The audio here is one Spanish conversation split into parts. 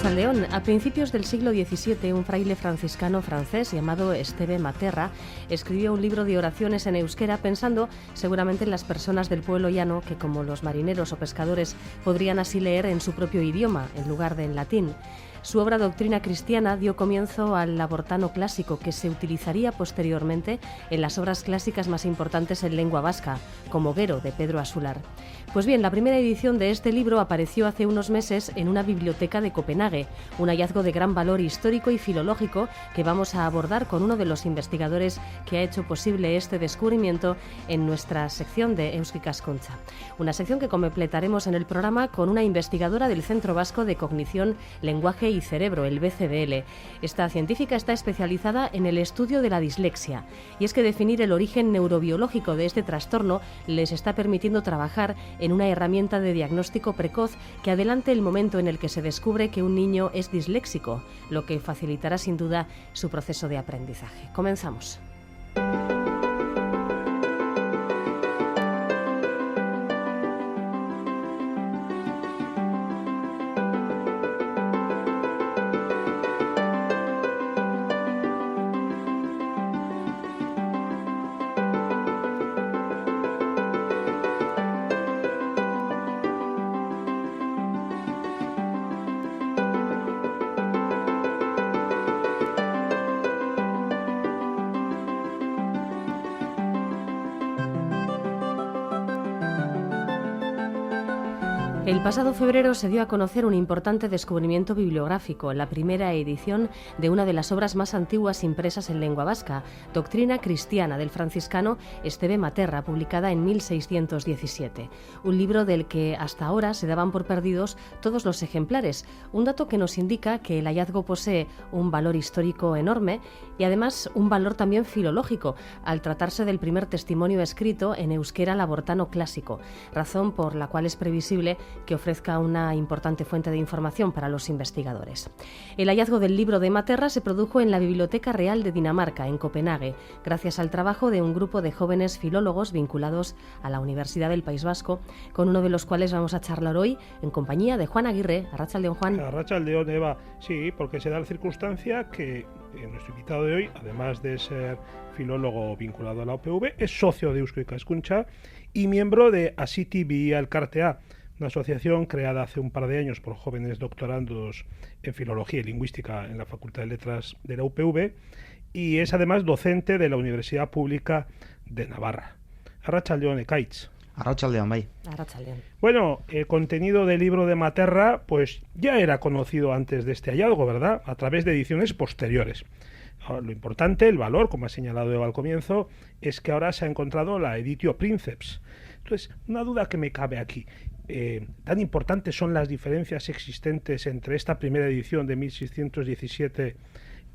Arratsaldeón. A principios del siglo XVII, un fraile franciscano francés llamado Esteve Materra escribió un libro de oraciones en euskera pensando seguramente en las personas del pueblo llano que, como los marineros o pescadores, podrían así leer en su propio idioma en lugar de en latín. Su obra Doctrina Cristiana dio comienzo al labortano clásico que se utilizaría posteriormente en las obras clásicas más importantes en lengua vasca, como Guero, de Pedro Asúlar. Pues bien, la primera edición de este libro apareció hace unos meses en una biblioteca de Copenhague, un hallazgo de gran valor histórico y filológico que vamos a abordar con uno de los investigadores que ha hecho posible este descubrimiento en nuestra sección de Euskadi Ikaskuntza. Una sección que completaremos en el programa con una investigadora del Centro Vasco de Cognición, Lenguaje y Cerebro, el BCDL. Esta científica está especializada en el estudio de la dislexia, y es que definir el origen neurobiológico de este trastorno les está permitiendo trabajar en una herramienta de diagnóstico precoz que adelante el momento en el que se descubre que un niño es disléxico, lo que facilitará sin duda su proceso de aprendizaje. Comenzamos. El pasado febrero se dio a conocer un importante descubrimiento bibliográfico, la primera edición de una de las obras más antiguas impresas en lengua vasca, Doctrina Cristiana, del franciscano Esteve Materra, publicada en 1617. Un libro del que hasta ahora se daban por perdidos todos los ejemplares, un dato que nos indica que el hallazgo posee un valor histórico enorme y además un valor también filológico, al tratarse del primer testimonio escrito en euskera labortano clásico, razón por la cual es previsible que ofrezca una importante fuente de información para los investigadores. El hallazgo del libro de Materra se produjo en la Biblioteca Real de Dinamarca, en Copenhague, gracias al trabajo de un grupo de jóvenes filólogos vinculados a la Universidad del País Vasco, con uno de los cuales vamos a charlar hoy en compañía de Juan Aguirre. Arratsaldeón, Juan. Arratsaldeón, Eva. Sí, porque se da la circunstancia que nuestro invitado de hoy, además de ser filólogo vinculado a la UPV, es socio de Euskadi Ikaskuntza y miembro de Asiti Bi Elkartea, una asociación creada hace un par de años por jóvenes doctorandos en Filología y Lingüística en la Facultad de Letras de la UPV, y es además docente de la Universidad Pública de Navarra. Arratsaldeón, Ekaitz. Arratsaldeón, bai. Arratsaldeón. Bueno, el contenido del libro de Materra pues ya era conocido antes de este hallazgo, ¿verdad? A través de ediciones posteriores. Ahora, lo importante, el valor, como ha señalado Eva al comienzo, es que ahora se ha encontrado la Editio Princeps. Entonces, una duda que me cabe aquí. ¿Tan importantes son las diferencias existentes entre esta primera edición de 1617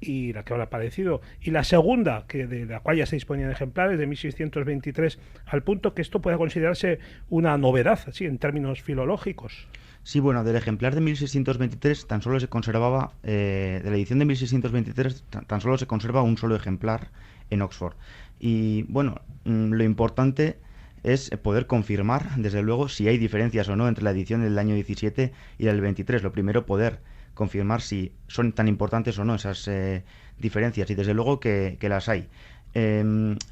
y la que ahora ha aparecido, y la segunda, que de la cual ya se disponían ejemplares, de 1623, al punto que esto pueda considerarse una novedad, así, en términos filológicos? Sí, bueno, del ejemplar de 1623 tan solo se conservaba, de la edición de 1623 tan solo se conserva un solo ejemplar en Oxford. Y bueno, lo importante es poder confirmar, desde luego, si hay diferencias o no entre la edición del año 17 y la del 23. Lo primero, poder confirmar si son tan importantes o no esas diferencias, y desde luego que las hay.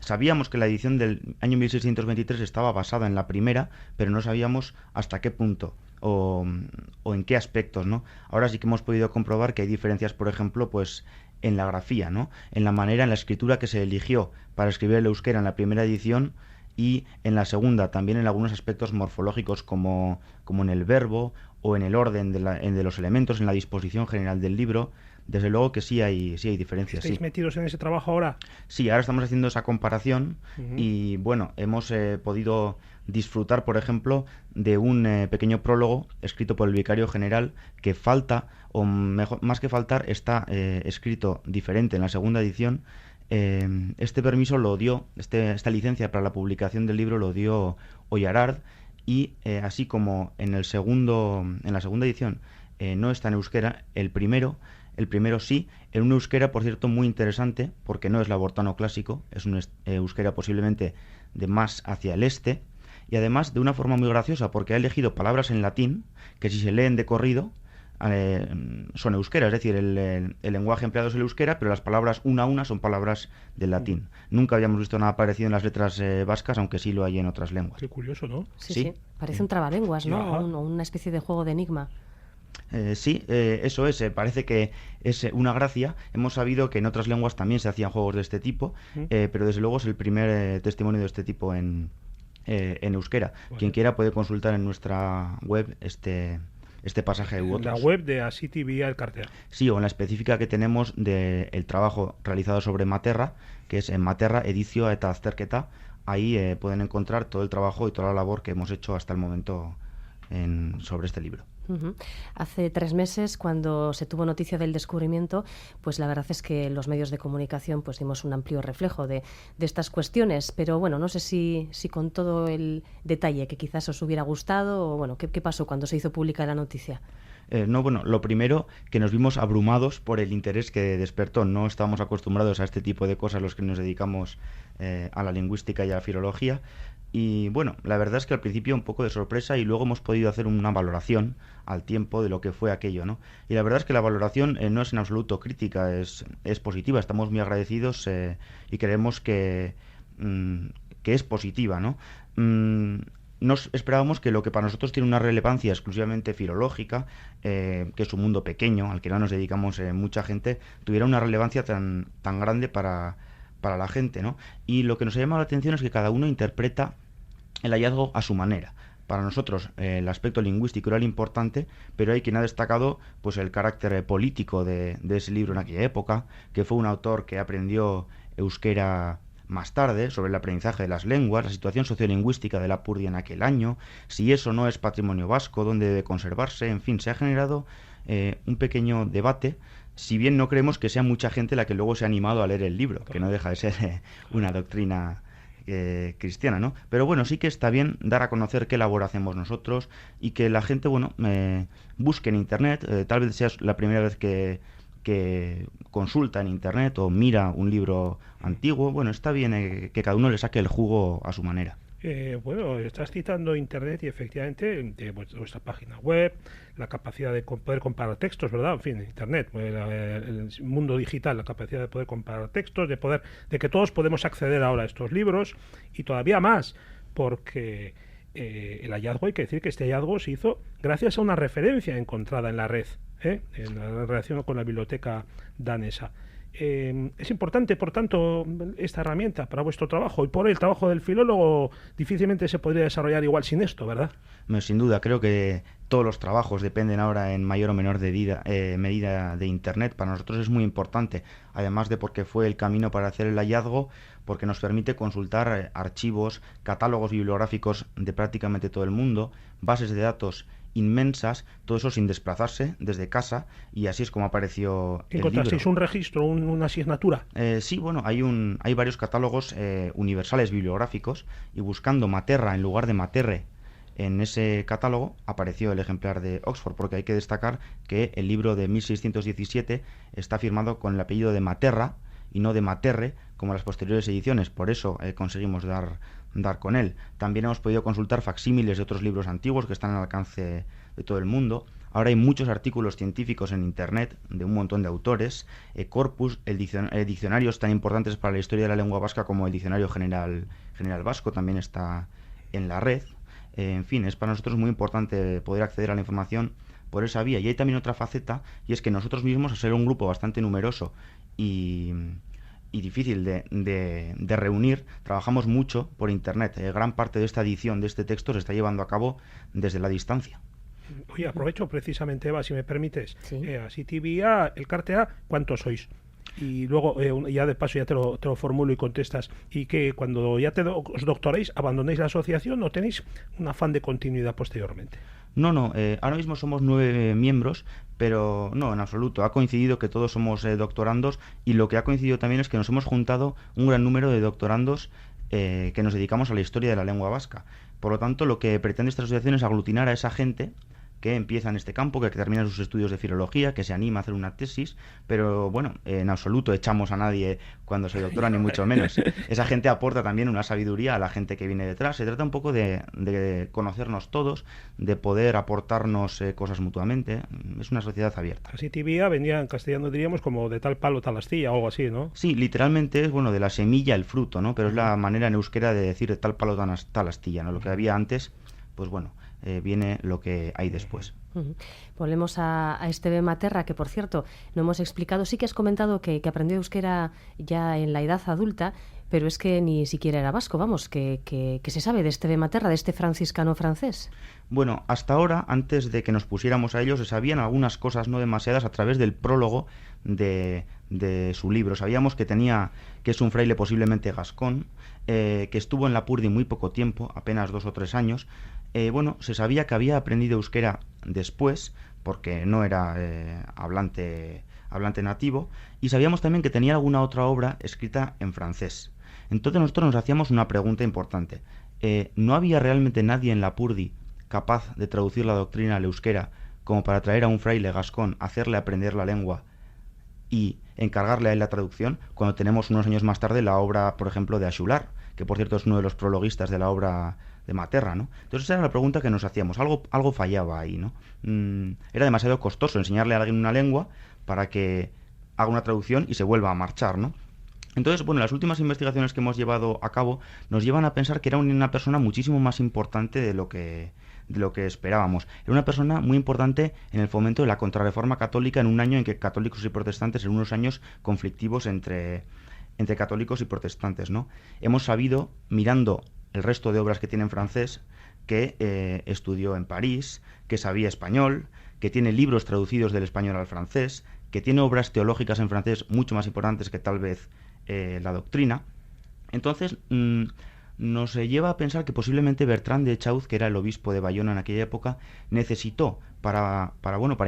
Sabíamos que la edición del año 1623 estaba basada en la primera, pero no sabíamos hasta qué punto o en qué aspectos, ¿no? Ahora sí que hemos podido comprobar que hay diferencias, por ejemplo, pues en la grafía, ¿no? En la manera, en la escritura que se eligió para escribir el euskera en la primera edición, y en la segunda también en algunos aspectos morfológicos como en el verbo o en el orden de los elementos, en la disposición general del libro. Desde luego que sí hay diferencias. ¿Estáis metidos en ese trabajo ahora? Sí, ahora estamos haciendo esa comparación y bueno, hemos podido disfrutar, por ejemplo, de un pequeño prólogo escrito por el vicario general que falta, o mejor, más que faltar, está escrito diferente en la segunda edición. Este permiso lo dio, esta licencia para la publicación del libro lo dio Oyarard, y así como en la segunda edición no está en euskera, el primero sí, en un euskera, por cierto, muy interesante, porque no es labortano clásico, es un euskera posiblemente de más hacia el este, y además de una forma muy graciosa, porque ha elegido palabras en latín que, si se leen de corrido, son euskera, es decir, el lenguaje empleado es el euskera, pero las palabras una a una son palabras del latín. Nunca habíamos visto nada parecido en las letras vascas, aunque sí lo hay en otras lenguas. Qué curioso, ¿no? Sí, Sí. sí. Parece un trabalenguas, ¿no? O una especie de juego de enigma. Sí, eso es, parece que es una gracia. Hemos sabido que en otras lenguas también se hacían juegos de este tipo, pero desde luego es el primer testimonio de este tipo en euskera. Bueno. Quien quiera puede consultar en nuestra web este pasaje u En la otros. web de Así TV el Cartea. Sí, o en la específica que tenemos del trabajo realizado sobre Materra, que es en Materra Edizio eta Azterketa. Ahí pueden encontrar todo el trabajo y toda la labor que hemos hecho hasta el momento sobre este libro. Ujú. Hace 3 meses, cuando se tuvo noticia del descubrimiento, pues la verdad es que los medios de comunicación pues dimos un amplio reflejo de estas cuestiones, pero bueno, no sé si con todo el detalle que quizás os hubiera gustado, o bueno, ¿qué pasó cuando se hizo pública la noticia? No, bueno, lo primero, que nos vimos abrumados por el interés que despertó. No estábamos acostumbrados a este tipo de cosas los que nos dedicamos a la lingüística y a la filología. Y bueno, la verdad es que al principio un poco de sorpresa, y luego hemos podido hacer una valoración al tiempo de lo que fue aquello, ¿no? Y la verdad es que la valoración no es en absoluto crítica, es positiva. Estamos muy agradecidos y creemos que es positiva, ¿no? Nos esperábamos que lo que para nosotros tiene una relevancia exclusivamente filológica, que es un mundo pequeño al que no nos dedicamos mucha gente, tuviera una relevancia tan grande para la gente, ¿no? Y lo que nos ha llamado la atención es que cada uno interpreta el hallazgo a su manera. Para nosotros el aspecto lingüístico era el importante, pero hay quien ha destacado pues el carácter político de ese libro en aquella época, que fue un autor que aprendió euskera más tarde, sobre el aprendizaje de las lenguas, la situación sociolingüística de Lapurdi en aquel año, si eso no es patrimonio vasco, dónde debe conservarse, en fin, se ha generado un pequeño debate, si bien no creemos que sea mucha gente la que luego se ha animado a leer el libro, que no deja de ser una doctrina cristiana, ¿no? Pero bueno, sí que está bien dar a conocer qué labor hacemos nosotros y que la gente, bueno, busque en Internet, tal vez sea la primera vez que consulta en Internet o mira un libro antiguo. Bueno, está bien que cada uno le saque el jugo a su manera. Bueno, estás citando Internet y efectivamente de vuestra página web, la capacidad de poder comparar textos, ¿verdad? En fin, Internet, el mundo digital, la capacidad de poder comparar textos, de que todos podemos acceder ahora a estos libros y todavía más, porque el hallazgo, hay que decir que este hallazgo se hizo gracias a una referencia encontrada en la red, en la relación con la biblioteca danesa. Es importante, por tanto, esta herramienta para vuestro trabajo, y por el trabajo del filólogo difícilmente se podría desarrollar igual sin esto, ¿verdad? Sin duda, creo que todos los trabajos dependen ahora en mayor o menor medida de Internet. Para nosotros es muy importante, además de porque fue el camino para hacer el hallazgo, porque nos permite consultar archivos, catálogos bibliográficos de prácticamente todo el mundo, bases de datos inmensas, todo eso sin desplazarse desde casa, y así es como apareció el libro. ¿Encontrasteis un registro, una asignatura? Sí, bueno, hay varios catálogos universales bibliográficos, y buscando Materra en lugar de Materre en ese catálogo apareció el ejemplar de Oxford, porque hay que destacar que el libro de 1617 está firmado con el apellido de Materra y no de Materre como las posteriores ediciones, por eso conseguimos dar con él. También hemos podido consultar facsímiles de otros libros antiguos que están al alcance de todo el mundo. Ahora hay muchos artículos científicos en Internet de un montón de autores, corpus, diccionarios tan importantes para la historia de la lengua vasca como el Diccionario General Vasco también está en la red. En fin, es para nosotros muy importante poder acceder a la información por esa vía. Y hay también otra faceta, y es que nosotros mismos, al ser un grupo bastante numeroso y difícil de reunir, trabajamos mucho por Internet. Gran parte de esta edición de este texto se está llevando a cabo desde la distancia. Oye, aprovecho precisamente, Eva, si me permites. Sí. Así TV, el Cartea, ¿cuántos sois? Y luego, ya de paso, ya te lo formulo y contestas. Y que cuando ya os doctoréis, ¿abandonéis la asociación o tenéis un afán de continuidad posteriormente? No, ahora mismo somos 9 miembros, pero no, en absoluto. Ha coincidido que todos somos doctorandos, y lo que ha coincidido también es que nos hemos juntado un gran número de doctorandos que nos dedicamos a la historia de la lengua vasca. Por lo tanto, lo que pretende esta asociación es aglutinar a esa gente que empieza en este campo, que termina sus estudios de filología, que se anima a hacer una tesis, pero bueno, en absoluto echamos a nadie cuando se doctora, ni mucho menos. Esa gente aporta también una sabiduría a la gente que viene detrás. Se trata un poco de conocernos todos, de poder aportarnos cosas mutuamente. Es una sociedad abierta. Así tibia venía en castellano, diríamos, como de tal palo tal astilla o algo así, ¿no? Sí, literalmente es, bueno, de la semilla el fruto, ¿no? Pero es la manera en euskera de decir de tal palo tal astilla, ¿no? Lo que había antes, pues bueno, viene lo que hay después. Volvemos a Esteve Materra, que por cierto, no hemos explicado, sí que has comentado que aprendió euskera ya en la edad adulta, pero es que ni siquiera era vasco, vamos, que se sabe de Esteve Materra, de este franciscano francés. Bueno, hasta ahora, antes de que nos pusiéramos a ello, se sabían algunas cosas, no demasiadas, a través del prólogo de su libro. Sabíamos que es un fraile posiblemente gascón, que estuvo en Lapurdi muy poco tiempo, apenas 2 o 3 años. Bueno, se sabía que había aprendido euskera después, porque no era hablante nativo, y sabíamos también que tenía alguna otra obra escrita en francés. Entonces nosotros nos hacíamos una pregunta importante. ¿No había realmente nadie en Lapurdi capaz de traducir la doctrina al euskera como para traer a un fraile gascón, hacerle aprender la lengua y encargarle a él la traducción, cuando tenemos unos años más tarde la obra, por ejemplo, de Axular, que por cierto es uno de los prologuistas de la obra de Materra, ¿no? Entonces esa era la pregunta que nos hacíamos. Algo fallaba ahí, ¿no? Era demasiado costoso enseñarle a alguien una lengua para que haga una traducción y se vuelva a marchar, ¿no? Entonces, bueno, las últimas investigaciones que hemos llevado a cabo nos llevan a pensar que era una persona muchísimo más importante de lo que esperábamos. Era una persona muy importante en el fomento de la contrarreforma católica en un año en que católicos y protestantes, en unos años conflictivos entre católicos y protestantes, ¿no? Hemos sabido, mirando el resto de obras que tiene en francés, que estudió en París, que sabía español, que tiene libros traducidos del español al francés, que tiene obras teológicas en francés mucho más importantes que tal vez la doctrina. Entonces nos lleva a pensar que posiblemente Bertrand de Chauz, que era el obispo de Bayona en aquella época, necesitó para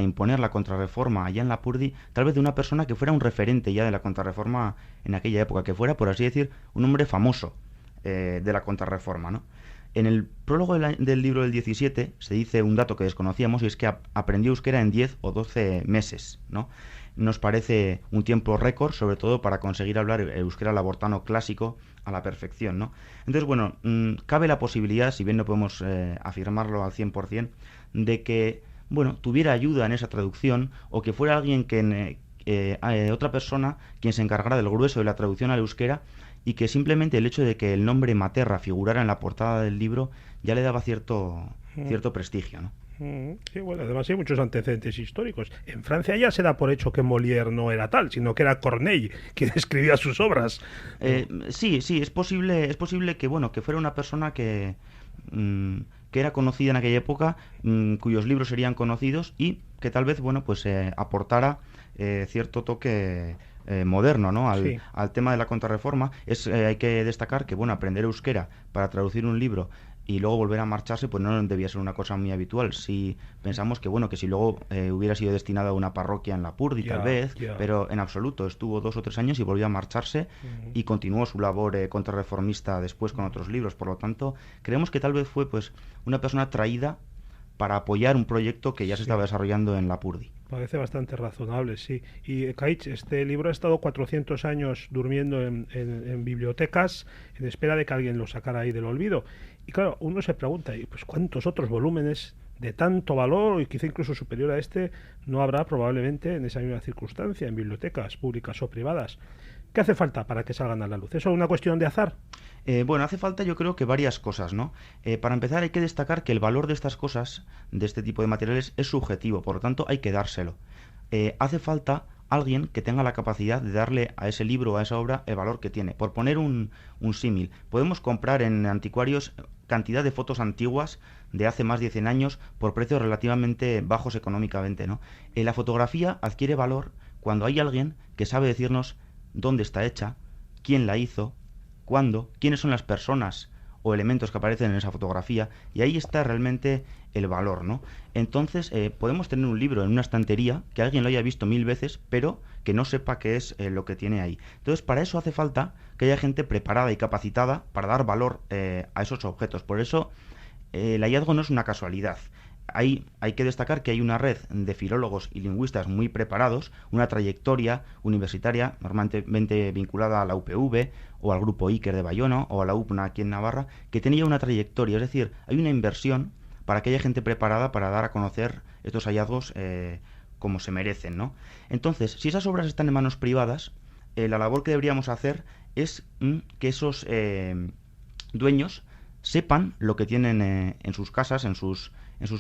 imponer la contrarreforma allá en Lapurdi, tal vez de una persona que fuera un referente ya de la contrarreforma en aquella época, que fuera, por así decir, un hombre famoso de la contrarreforma, ¿no? En el prólogo del libro del 17 se dice un dato que desconocíamos, y es que aprendió euskera en 10 o 12 meses, ¿no? Nos parece un tiempo récord, sobre todo para conseguir hablar euskera labortano clásico a la perfección, ¿no? Entonces, bueno, cabe la posibilidad, si bien no podemos afirmarlo al 100%, de que, bueno, tuviera ayuda en esa traducción, o que fuera alguien otra persona quien se encargara del grueso de la traducción al euskera, y que simplemente el hecho de que el nombre Materra figurara en la portada del libro ya le daba cierto prestigio, ¿no? Sí, bueno, además hay muchos antecedentes históricos. En Francia ya se da por hecho que Molière no era tal, sino que era Corneille quien escribía sus obras. Sí, es posible que, bueno, que fuera una persona que era conocida en aquella época, cuyos libros serían conocidos, y que tal vez, bueno, pues aportara cierto toque moderno, ¿no? Al tema de la contrarreforma. Hay que destacar que, bueno, aprender euskera para traducir un libro y luego volver a marcharse, pues no debía ser una cosa muy habitual. Si pensamos que, bueno, que si luego hubiera sido destinado a una parroquia en Lapurdi, tal vez, pero en absoluto. Estuvo 2 o 3 años y volvió a marcharse y continuó su labor contrarreformista después con otros libros. Por lo tanto, creemos que tal vez fue, pues, una persona traída para apoyar un proyecto que ya se estaba desarrollando en Lapurdi. Parece bastante razonable, sí. Y Caich, este libro ha estado 400 años durmiendo en bibliotecas en espera de que alguien lo sacara ahí del olvido. Y claro, uno se pregunta, pues ¿cuántos otros volúmenes de tanto valor, y quizá incluso superior a este, no habrá probablemente en esa misma circunstancia en bibliotecas públicas o privadas? ¿Qué hace falta para que salgan a la luz? ¿Es solo una cuestión de azar? Bueno, hace falta, yo creo, que varias cosas, ¿no? Para empezar, hay que destacar que el valor de estas cosas, de este tipo de materiales, es subjetivo, por lo tanto hay que dárselo. Hace falta alguien que tenga la capacidad de darle a ese libro o a esa obra el valor que tiene. Por poner un símil, podemos comprar en anticuarios cantidad de fotos antiguas de hace más de 100 años por precios relativamente bajos económicamente, ¿no? La fotografía adquiere valor cuando hay alguien que sabe decirnos dónde está hecha, quién la hizo, cuándo, quiénes son las personas o elementos que aparecen en esa fotografía, y ahí está realmente el valor, ¿no? Entonces, podemos tener un libro en una estantería que alguien lo haya visto 1000 veces, pero que no sepa qué es lo que tiene ahí. Entonces, para eso hace falta que haya gente preparada y capacitada para dar valor a esos objetos. Por eso, el hallazgo no es una casualidad. ahí hay que destacar que hay una red de filólogos y lingüistas muy preparados, una trayectoria universitaria normalmente vinculada a la UPV o al grupo Iker de Bayona o a la UPNA aquí en Navarra, que tenía una trayectoria, es decir, hay una inversión para que haya gente preparada para dar a conocer estos hallazgos como se merecen, ¿no? Entonces, si esas obras están en manos privadas, la labor que deberíamos hacer es que esos dueños sepan lo que tienen en sus casas, en sus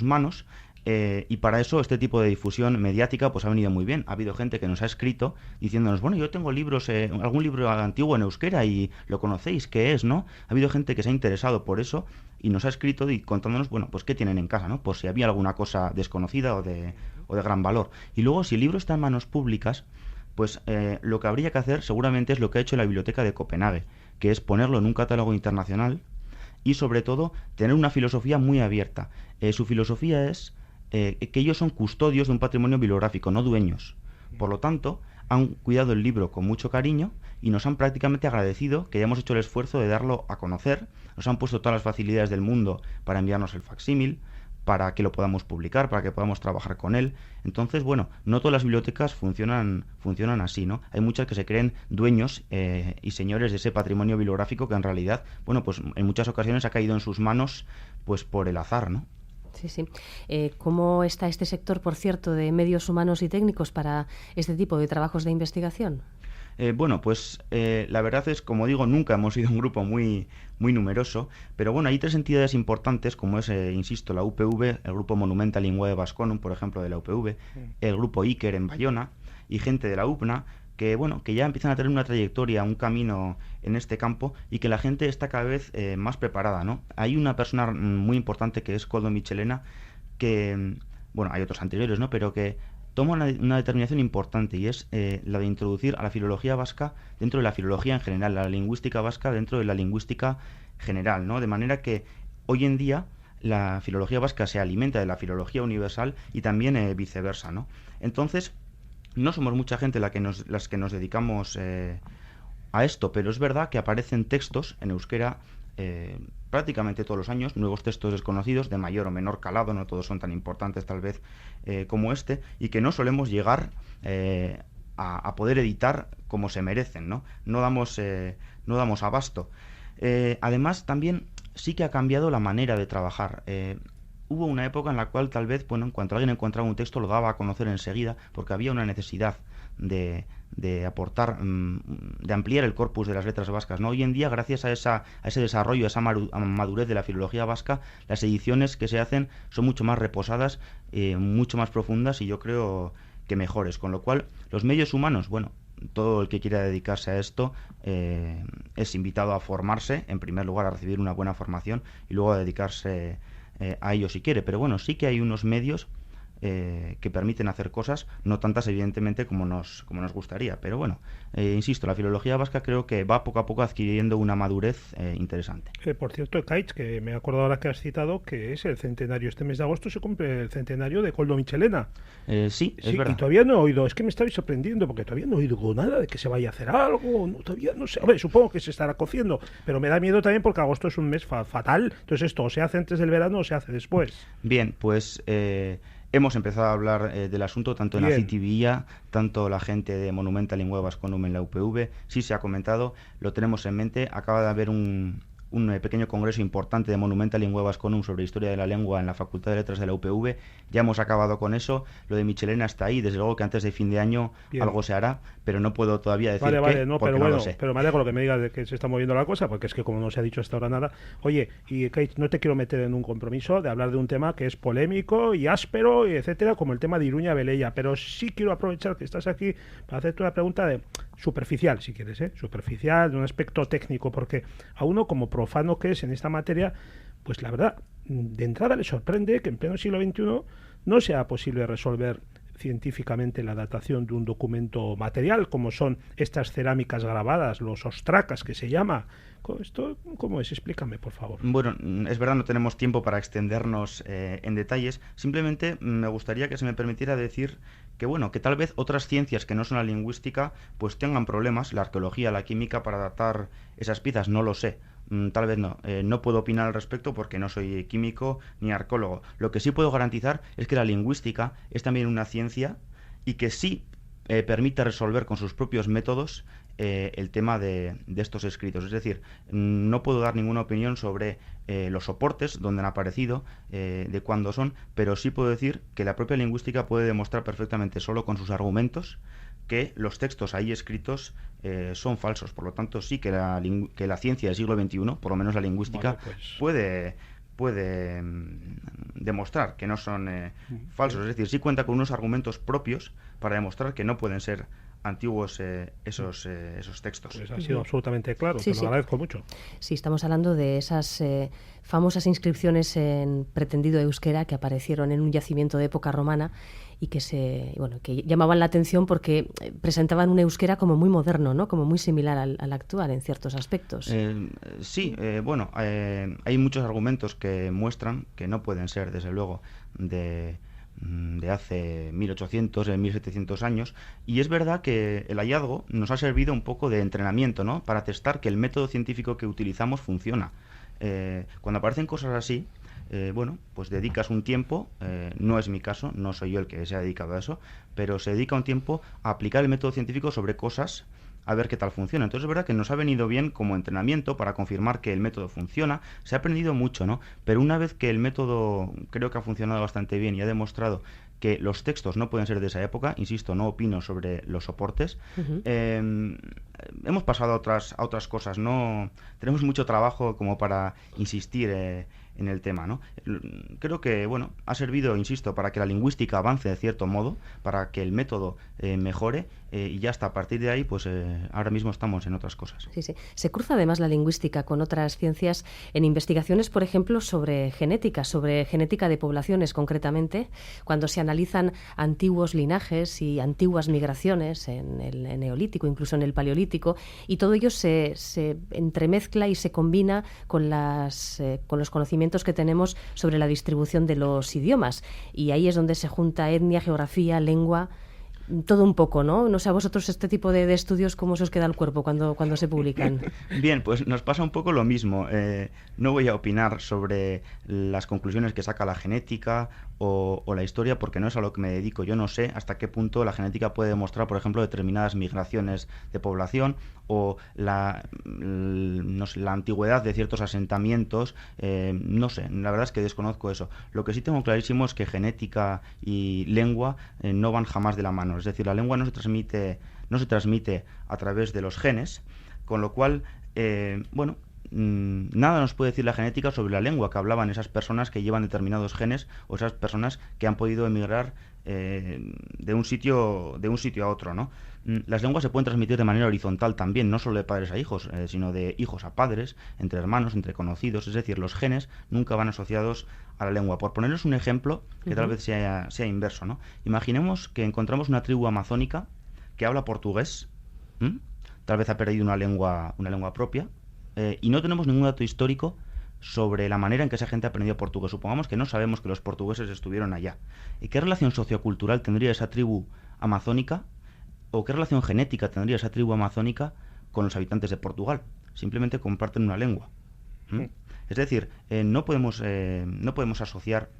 manos, y para eso este tipo de difusión mediática pues ha venido muy bien. Ha habido gente que nos ha escrito diciéndonos, bueno, yo tengo libros, algún libro antiguo en euskera y lo conocéis, ¿qué es, no? Ha habido gente que se ha interesado por eso y nos ha escrito y contándonos, bueno, pues qué tienen en casa, ¿no? Por si había alguna cosa desconocida o de gran valor. Y luego, si el libro está en manos públicas, pues lo que habría que hacer seguramente es lo que ha hecho la Biblioteca de Copenhague, que es ponerlo en un catálogo internacional y sobre todo tener una filosofía muy abierta. Su filosofía es que ellos son custodios de un patrimonio bibliográfico, no dueños. Por lo tanto, han cuidado el libro con mucho cariño y nos han prácticamente agradecido que hayamos hecho el esfuerzo de darlo a conocer. Nos han puesto todas las facilidades del mundo para enviarnos el facsímil, para que lo podamos publicar, para que podamos trabajar con él. Entonces, bueno, no todas las bibliotecas funcionan así, ¿no? Hay muchas que se creen dueños y señores de ese patrimonio bibliográfico que en realidad, bueno, pues en muchas ocasiones ha caído en sus manos pues por el azar, ¿no? Sí, sí. ¿Cómo está este sector, por cierto, de medios humanos y técnicos para este tipo de trabajos de investigación? Bueno, pues la verdad es, como digo, nunca hemos sido un grupo muy numeroso, pero bueno, hay 3 entidades importantes, como es, insisto, la UPV, el grupo Monumenta Linguae Vasconum, por ejemplo, de la UPV, el grupo Iker en Bayona, y gente de la UPNA, que bueno, que ya empiezan a tener una trayectoria, un camino en este campo y que la gente está cada vez más preparada, ¿no? Hay una persona muy importante que es Koldo Michelena, que, bueno, hay otros anteriores, ¿no? Pero que toma una determinación importante y es la de introducir a la filología vasca dentro de la filología en general, la lingüística vasca dentro de la lingüística general, ¿no? De manera que hoy en día la filología vasca se alimenta de la filología universal y también viceversa, ¿no? Entonces, no somos mucha gente las que nos dedicamos a esto, pero es verdad que aparecen textos en euskera prácticamente todos los años, nuevos textos desconocidos de mayor o menor calado, no todos son tan importantes tal vez como este, y que no solemos llegar a poder editar como se merecen, ¿no? No damos abasto. Además, también sí que ha cambiado la manera de trabajar. Hubo una época en la cual tal vez, bueno, en cuanto alguien encontraba un texto lo daba a conocer enseguida porque había una necesidad de aportar, de ampliar el corpus de las letras vascas, ¿no? Hoy en día, gracias a ese desarrollo, a esa madurez de la filología vasca, las ediciones que se hacen son mucho más reposadas, mucho más profundas y yo creo que mejores, con lo cual los medios humanos, bueno, todo el que quiera dedicarse a esto es invitado a formarse, en primer lugar a recibir una buena formación y luego a dedicarse a ello si quiere, pero bueno, sí que hay unos medios que permiten hacer cosas, no tantas evidentemente como nos gustaría, pero bueno, insisto, la filología vasca creo que va poco a poco adquiriendo una madurez interesante. Por cierto, Ekaich, que me acuerdo ahora que has citado que es el centenario, este mes de agosto se cumple el centenario de Koldo Michelena. Sí, es verdad. Y todavía no he oído, es que me estáis sorprendiendo porque todavía no he oído nada de que se vaya a hacer algo, no, todavía no sé, hombre, supongo que se estará cociendo, pero me da miedo también porque agosto es un mes fatal, entonces esto o se hace antes del verano o se hace después. Bien, pues hemos empezado a hablar del asunto tanto en la CITIVIA, tanto la gente de Monumenta Linguae Vasconum en la UPV, sí se ha comentado, lo tenemos en mente, acaba de haber un pequeño congreso importante de Monumenta Linguae Vasconum sobre historia de la lengua en la Facultad de Letras de la UPV, ya hemos acabado con eso, lo de Michelena está ahí, desde luego que antes de fin de año algo se hará, pero no puedo todavía decir vale, no, pero no bueno, lo sé. Pero me alegro que me digas de que se está moviendo la cosa, porque es que como no se ha dicho hasta ahora nada, oye, y Kate, no te quiero meter en un compromiso de hablar de un tema que es polémico y áspero, y etcétera, como el tema de Iruña Velella, pero sí quiero aprovechar que estás aquí para hacerte una pregunta de superficial, si quieres, superficial, de un aspecto técnico, porque a uno como profano que es en esta materia, pues la verdad, de entrada le sorprende que en pleno siglo XXI no sea posible resolver científicamente la datación de un documento material, como son estas cerámicas grabadas, los ostracas que se llama. ¿Esto cómo es? Explícame, por favor. Bueno, es verdad, no tenemos tiempo para extendernos en detalles. Simplemente me gustaría que se me permitiera decir que, bueno, que tal vez otras ciencias que no son la lingüística, pues tengan problemas, la arqueología, la química, para datar esas piezas, no lo sé. tal vez no. No puedo opinar al respecto porque no soy químico ni arqueólogo. Lo que sí puedo garantizar es que la lingüística es también una ciencia y que sí permite resolver con sus propios métodos el tema de estos escritos. Es decir, no puedo dar ninguna opinión sobre los soportes, donde han aparecido, de cuándo son, pero sí puedo decir que la propia lingüística puede demostrar perfectamente, solo con sus argumentos, que los textos ahí escritos son falsos. Por lo tanto, sí que la ciencia del siglo XXI, por lo menos la lingüística, puede demostrar que no son falsos. Es decir, sí cuenta con unos argumentos propios para demostrar que no pueden ser antiguos esos textos. Pues ha sido absolutamente claro, te lo agradezco mucho. Sí, estamos hablando de esas famosas inscripciones en pretendido euskera que aparecieron en un yacimiento de época romana y que que llamaban la atención porque presentaban un euskera como muy moderno, ¿no? Como muy similar al actual en ciertos aspectos. Hay muchos argumentos que muestran que no pueden ser, desde luego, de hace 1800, 1700 años, y es verdad que el hallazgo nos ha servido un poco de entrenamiento, ¿no? Para testar que el método científico que utilizamos funciona. Cuando aparecen cosas así, pues dedicas un tiempo, no es mi caso, no soy yo el que se ha dedicado a eso, pero se dedica un tiempo a aplicar el método científico sobre cosas, a ver qué tal funciona. Entonces es verdad que nos ha venido bien como entrenamiento para confirmar que el método funciona. Se ha aprendido mucho, ¿no? Pero una vez que el método creo que ha funcionado bastante bien y ha demostrado que los textos no pueden ser de esa época, insisto, no opino sobre los soportes, hemos pasado a otras cosas. No tenemos mucho trabajo como para insistir en el tema, ¿no? Creo que, ha servido, insisto, para que la lingüística avance de cierto modo, para que el método mejore, y ya hasta a partir de ahí, pues ahora mismo estamos en otras cosas. Sí, sí. Se cruza además la lingüística con otras ciencias en investigaciones, por ejemplo, sobre genética de poblaciones concretamente, cuando se analizan antiguos linajes y antiguas migraciones en el Neolítico, incluso en el Paleolítico, y todo ello se entremezcla y se combina con los conocimientos que tenemos sobre la distribución de los idiomas. Y ahí es donde se junta etnia, geografía, lengua, todo un poco, ¿no? No sé a vosotros este tipo de estudios cómo se os queda el cuerpo cuando se publican. Bien, pues nos pasa un poco lo mismo. No voy a opinar sobre las conclusiones que saca la genética o la historia, porque no es a lo que me dedico. Yo no sé hasta qué punto la genética puede demostrar, por ejemplo, determinadas migraciones de población o la antigüedad de ciertos asentamientos. No sé, la verdad es que desconozco eso. Lo que sí tengo clarísimo es que genética y lengua no van jamás de la mano. Es decir, la lengua no se transmite a través de los genes, con lo cual, nada nos puede decir la genética sobre la lengua que hablaban esas personas que llevan determinados genes o esas personas que han podido emigrar de un sitio a otro, ¿no? Las lenguas se pueden transmitir de manera horizontal también, no solo de padres a hijos, sino de hijos a padres, entre hermanos, entre conocidos. Es decir, los genes nunca van asociados a la lengua. Por ponerles un ejemplo que tal vez sea inverso, ¿no? Imaginemos que encontramos una tribu amazónica que habla portugués, tal vez ha perdido una lengua propia, y no tenemos ningún dato histórico sobre la manera en que esa gente aprendió portugués. Supongamos que no sabemos que los portugueses estuvieron allá. ¿Y qué relación sociocultural tendría esa tribu amazónica o qué relación genética tendría esa tribu amazónica con los habitantes de Portugal? Simplemente comparten una lengua. Es decir, no podemos asociar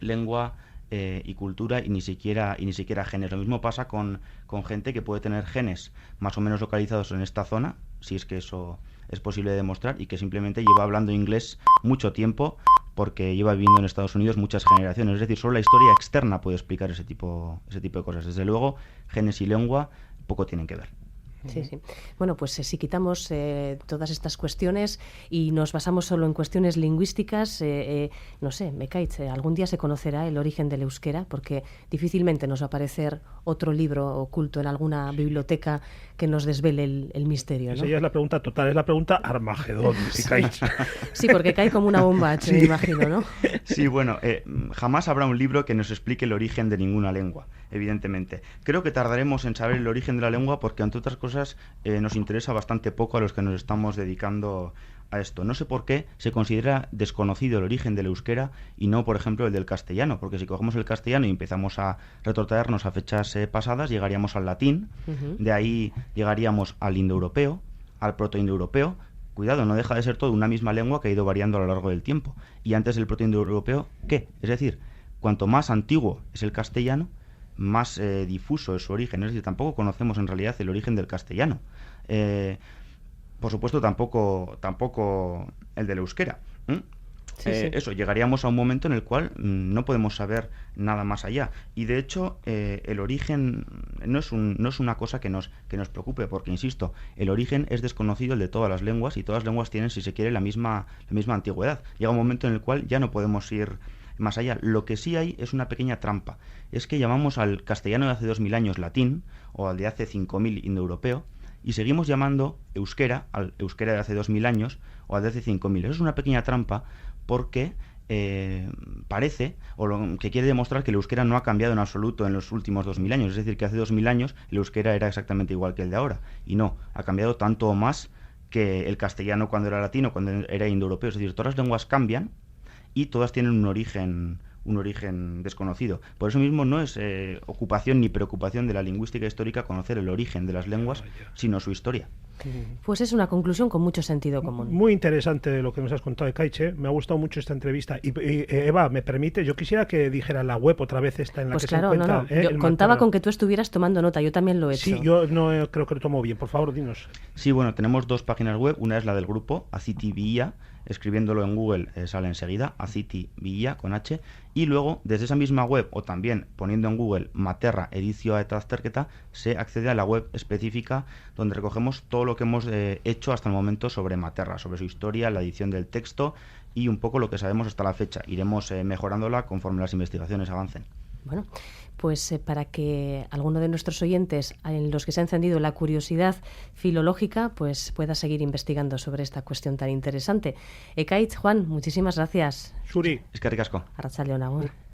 lengua y cultura y ni siquiera genes. Lo mismo pasa con gente que puede tener genes más o menos localizados en esta zona, si es que eso es posible de demostrar, y que simplemente lleva hablando inglés mucho tiempo porque lleva viviendo en Estados Unidos muchas generaciones. Es decir, solo la historia externa puede explicar ese tipo de cosas. Desde luego, genes y lengua poco tienen que ver. Sí, sí. Bueno, pues si quitamos todas estas cuestiones y nos basamos solo en cuestiones lingüísticas, no sé, Mekaitz, algún día se conocerá el origen del euskera, porque difícilmente nos va a aparecer otro libro oculto en alguna biblioteca que nos desvele el misterio, ¿no? Esa ya es la pregunta total, es la pregunta Armagedón, Mekaitz. Sí, porque cae como una bomba, me imagino, ¿no? Sí, jamás habrá un libro que nos explique el origen de ninguna lengua, evidentemente. Creo que tardaremos en saber el origen de la lengua porque, entre otras cosas, nos interesa bastante poco a los que nos estamos dedicando a esto. No sé por qué se considera desconocido el origen del euskera y no, por ejemplo, el del castellano, porque si cogemos el castellano y empezamos a retrotraernos a fechas pasadas, llegaríamos al latín, de ahí llegaríamos al indoeuropeo, al protoindoeuropeo, cuidado, no deja de ser todo una misma lengua que ha ido variando a lo largo del tiempo. Y antes del protoindoeuropeo, ¿qué? Es decir, cuanto más antiguo es el castellano, más difuso es su origen. Es decir, tampoco conocemos en realidad el origen del castellano. Por supuesto, tampoco el del euskera. Sí, sí. Eso, llegaríamos a un momento en el cual no podemos saber nada más allá. Y de hecho, el origen no es una cosa que nos preocupe, porque, insisto, el origen es desconocido, el de todas las lenguas, y todas las lenguas tienen, si se quiere, la misma antigüedad. Llega un momento en el cual ya no podemos ir más allá. Lo que sí hay es una pequeña trampa. Es que llamamos al castellano de hace 2000 años latín, o al de hace 5000 indoeuropeo, y seguimos llamando euskera al euskera de hace 2000 años o al de hace 5000. Eso es una pequeña trampa porque parece, o lo que quiere demostrar, que el euskera no ha cambiado en absoluto en los últimos 2000 años. Es decir, que hace 2000 años el euskera era exactamente igual que el de ahora. Y no, ha cambiado tanto o más que el castellano cuando era latino, cuando era indoeuropeo. Es decir, todas las lenguas cambian y todas tienen un origen desconocido. Por eso mismo no es ocupación ni preocupación de la lingüística histórica conocer el origen de las lenguas, sino su historia. Pues es una conclusión con mucho sentido común. Muy interesante lo que nos has contado, Ekaitz. Me ha gustado mucho esta entrevista. Y Eva, ¿me permite? Yo quisiera que dijera la web otra vez esta en la pues que claro, se encuentra. Yo contaba con que tú estuvieras tomando nota. Yo también lo he hecho. Sí, yo no creo que lo tomo bien. Por favor, dinos. Sí, bueno, tenemos dos páginas web. Una es la del grupo, Aziti Villa. Escribiéndolo en Google sale enseguida, Aziti Villa con H. Y luego, desde esa misma web, o también poniendo en Google Materra Edizioa eta Azterketa, se accede a la web específica donde recogemos todo lo que hemos hecho hasta el momento sobre Materra, sobre su historia, la edición del texto y un poco lo que sabemos hasta la fecha. Iremos mejorándola conforme las investigaciones avancen. Bueno, pues para que alguno de nuestros oyentes, en los que se ha encendido la curiosidad filológica, pues pueda seguir investigando sobre esta cuestión tan interesante. Ekaitz, Juan, muchísimas gracias. Zuri. Eskerrik asko. Arratsaldeon agur.